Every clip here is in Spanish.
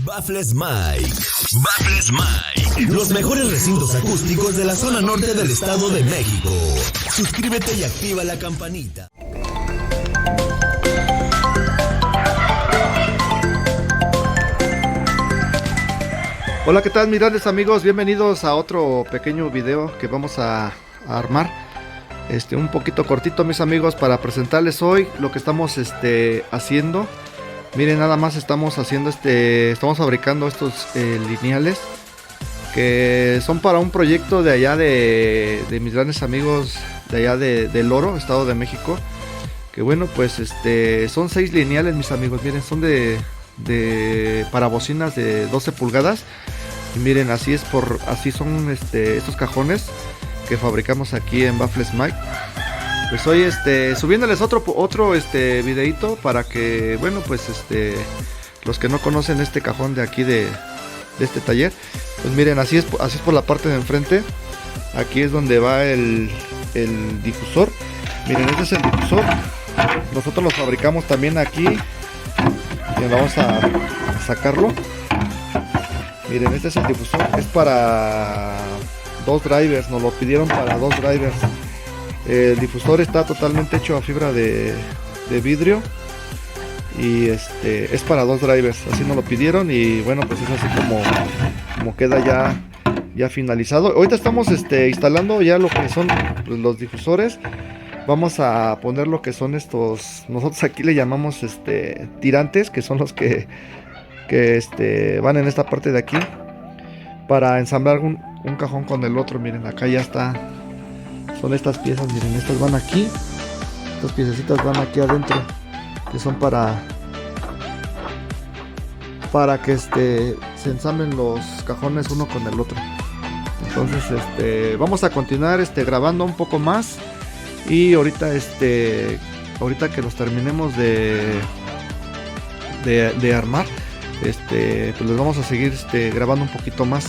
Baffles Mike. Baffles Mike. Los mejores recintos acústicos de la zona norte del Estado de México. Suscríbete y activa la campanita. Hola, ¿qué tal mis grandes amigos? Bienvenidos a otro pequeño video que vamos a armar. Un poquito cortito, mis amigos, para presentarles hoy lo que estamos haciendo. Miren, nada más estamos haciendo estamos fabricando estos lineales que son para un proyecto de allá de mis grandes amigos de allá del Oro, Estado de México. Que bueno, pues son 6 lineales, mis amigos. Miren, son para bocinas de 12 pulgadas. Y miren, así son estos cajones que fabricamos aquí en Baffles Mike. Pues hoy subiéndoles otro videito para que, bueno, pues los que no conocen este cajón de aquí de este taller, pues miren, así es por la parte de enfrente. Aquí es donde va el difusor. Miren, este es el difusor. Nosotros lo fabricamos también aquí. Y vamos a sacarlo. Miren, este es el difusor. Es para 2 drivers. Nos lo pidieron para 2 drivers. El difusor está totalmente hecho a fibra de vidrio. Y es para 2 drivers. Así nos lo pidieron. Y bueno, pues es así como queda ya finalizado. Ahorita estamos instalando ya lo que son los difusores. Vamos a poner lo que son estos, nosotros aquí le llamamos tirantes, que son los que van en esta parte de aquí para ensamblar un cajón con el otro. Miren, acá ya está, son estas piezas, miren, estas van aquí, estas piececitas van aquí adentro, que son para que se ensamblen los cajones uno con el otro. Entonces vamos a continuar grabando un poco más. Y ahorita que los terminemos de armar, pues les vamos a seguir grabando un poquito más.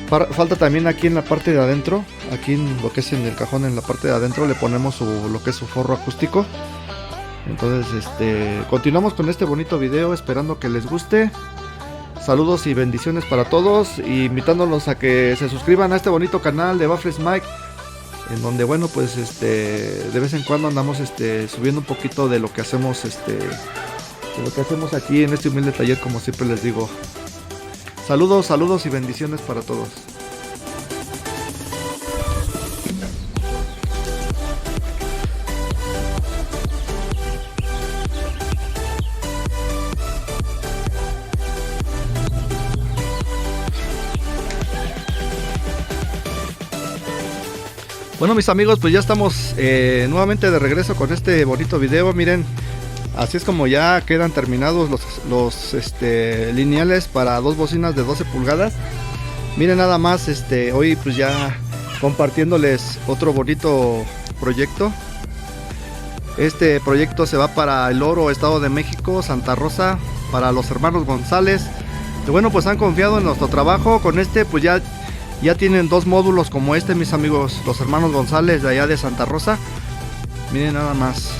Falta también aquí en la parte de adentro, aquí en lo que es en el cajón, en la parte de adentro le ponemos lo que es su forro acústico. Entonces continuamos con este bonito video, esperando que les guste. Saludos y bendiciones para todos, y invitándolos a que se suscriban a este bonito canal de Baffles Mike, en donde, bueno, pues de vez en cuando andamos subiendo un poquito de lo que hacemos aquí en este humilde taller, como siempre les digo. Saludos y bendiciones para todos. Bueno, mis amigos, pues ya estamos nuevamente de regreso con este bonito video. Miren, así es como ya quedan terminados los lineales para 2 bocinas de 12 pulgadas. Miren, nada más hoy pues ya compartiéndoles otro bonito proyecto. Este proyecto se va para el Oro, Estado de México, Santa Rosa, para los hermanos González. Y bueno, pues han confiado en nuestro trabajo. Con pues ya tienen 2 módulos como mis amigos, los hermanos González de allá de Santa Rosa. Miren nada más.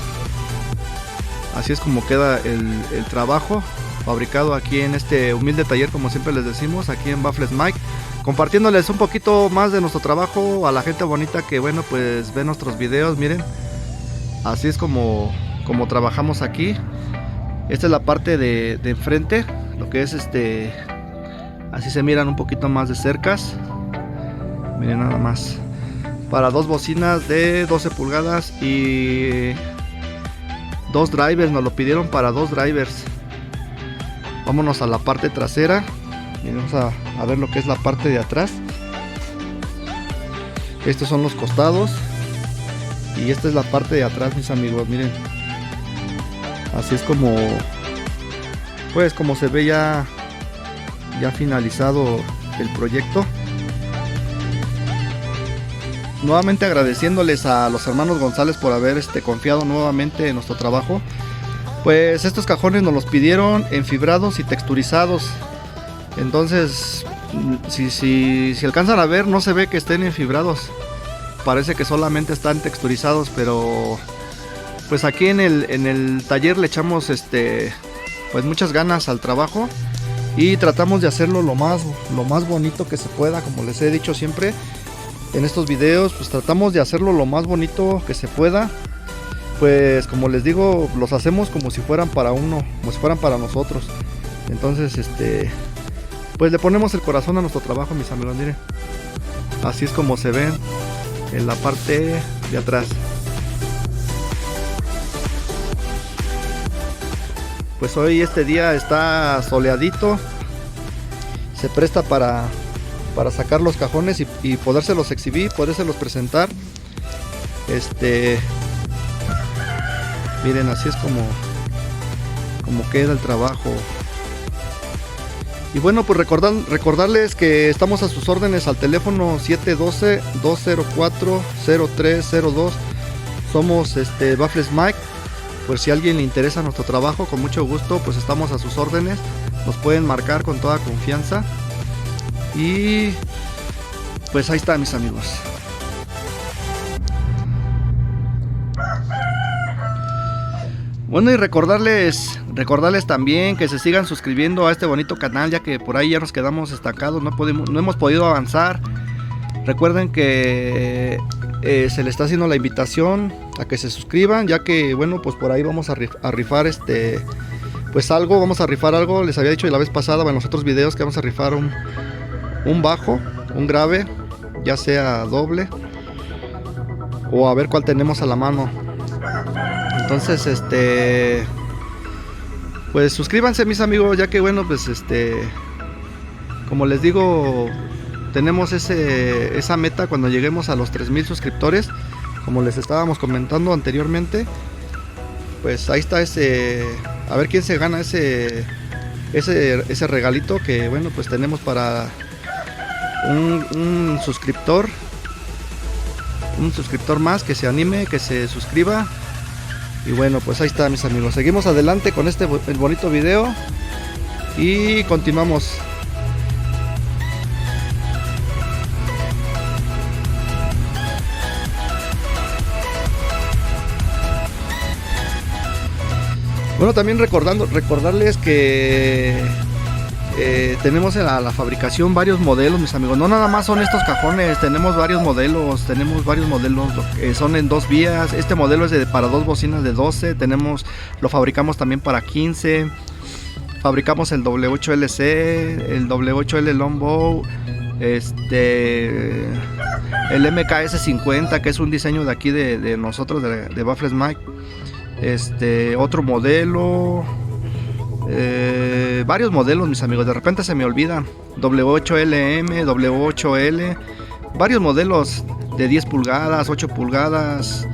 Así es como queda el trabajo fabricado aquí en este humilde taller, como siempre les decimos, aquí en Baffles Mike, compartiéndoles un poquito más de nuestro trabajo a la gente bonita que, bueno, pues ve nuestros videos. Miren, así es como trabajamos aquí. Esta es la parte de enfrente, lo que es así se miran un poquito más de cercas. Miren nada más, para 2 bocinas de 12 pulgadas y 2 drivers. Nos lo pidieron para 2 drivers. Vámonos a la parte trasera y vamos a ver lo que es la parte de atrás. Estos son los costados y esta es la parte de atrás, mis amigos. Miren, así es como se ve ya finalizado el proyecto. Nuevamente agradeciéndoles a los hermanos González por haber confiado nuevamente en nuestro trabajo. Pues estos cajones nos los pidieron enfibrados y texturizados. Entonces, si alcanzan a ver, no se ve que estén enfibrados. Parece que solamente están texturizados, pero pues aquí en el taller le echamos pues muchas ganas al trabajo y tratamos de hacerlo lo más bonito que se pueda, como les he dicho siempre en estos videos, pues tratamos de hacerlo lo más bonito que se pueda. Pues como les digo, los hacemos como si fueran para uno, como si fueran para nosotros. Entonces, pues le ponemos el corazón a nuestro trabajo, mis amigos, miren. Así es como se ven en la parte de atrás. Pues hoy este día está soleadito. Se presta para sacar los cajones y podérselos exhibir, podérselos presentar. Miren, así es como queda el trabajo. Y bueno, pues recordarles que estamos a sus órdenes al teléfono 712-204-0302. Somos Baffles Mike. Pues si a alguien le interesa nuestro trabajo, con mucho gusto, pues estamos a sus órdenes. Nos pueden marcar con toda confianza. Y pues ahí está, mis amigos. Bueno, y recordarles también que se sigan suscribiendo a este bonito canal, ya que por ahí ya nos quedamos estancados, no hemos podido avanzar. Recuerden que se le está haciendo la invitación a que se suscriban, ya que bueno, pues por ahí vamos a rifar pues algo, vamos a rifar algo. Les había dicho la vez pasada en los otros videos que vamos a rifar un bajo, un grave, ya sea doble, o a ver cuál tenemos a la mano. Entonces, pues suscríbanse, mis amigos, ya que bueno, pues como les digo, tenemos esa meta cuando lleguemos a los 3000 suscriptores, como les estábamos comentando anteriormente. Pues ahí está a ver quién se gana ese regalito que bueno, pues tenemos para un suscriptor más que se anime, que se suscriba. Y bueno, pues ahí está, mis amigos. Seguimos adelante con el bonito video y continuamos. Bueno, también recordarles que tenemos en la fabricación varios modelos, mis amigos. No nada más son estos cajones, tenemos varios modelos, son en 2 vías. Este modelo es para 2 bocinas de 12, lo fabricamos también para 15. Fabricamos el W8LC, el W8L Longbow, el MKS50, que es un diseño de aquí de nosotros, de Baffles Mike. Otro modelo, varios modelos, mis amigos, de repente se me olvidan. W8LM, W8L, varios modelos de 10 pulgadas, 8 pulgadas.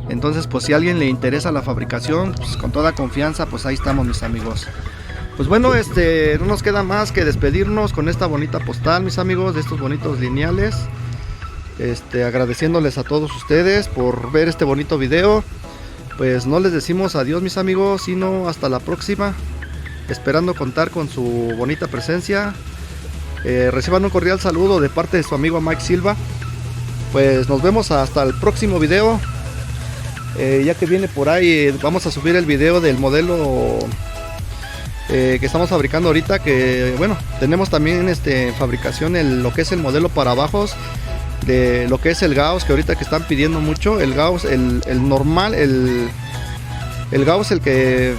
Entonces, pues si a alguien le interesa la fabricación, pues con toda confianza, pues ahí estamos, mis amigos. Pues bueno, no nos queda más que despedirnos con esta bonita postal, mis amigos, de estos bonitos lineales. Agradeciéndoles a todos ustedes por ver este bonito video. Pues no les decimos adiós, mis amigos, sino hasta la próxima, esperando contar con su bonita presencia. Reciban un cordial saludo de parte de su amigo Mike Silva. Pues nos vemos hasta el próximo video. Ya que viene por ahí, vamos a subir el video del modelo que estamos fabricando ahorita, que bueno, tenemos también en fabricación lo que es el modelo para bajos, de lo que es el Gauss, que ahorita que están pidiendo mucho, el Gauss, el normal, el Gauss, el que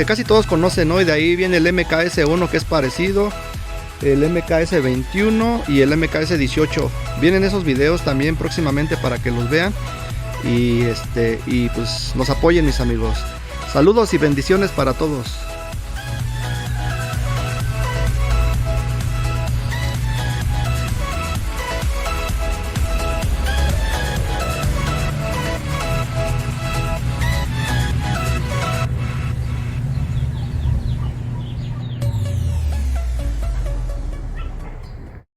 casi todos conocen, ¿no? Y de ahí viene el MKS1, que es parecido, el MKS21 y el MKS18. Vienen esos videos también próximamente para que los vean y pues nos apoyen, mis amigos. Saludos y bendiciones para todos.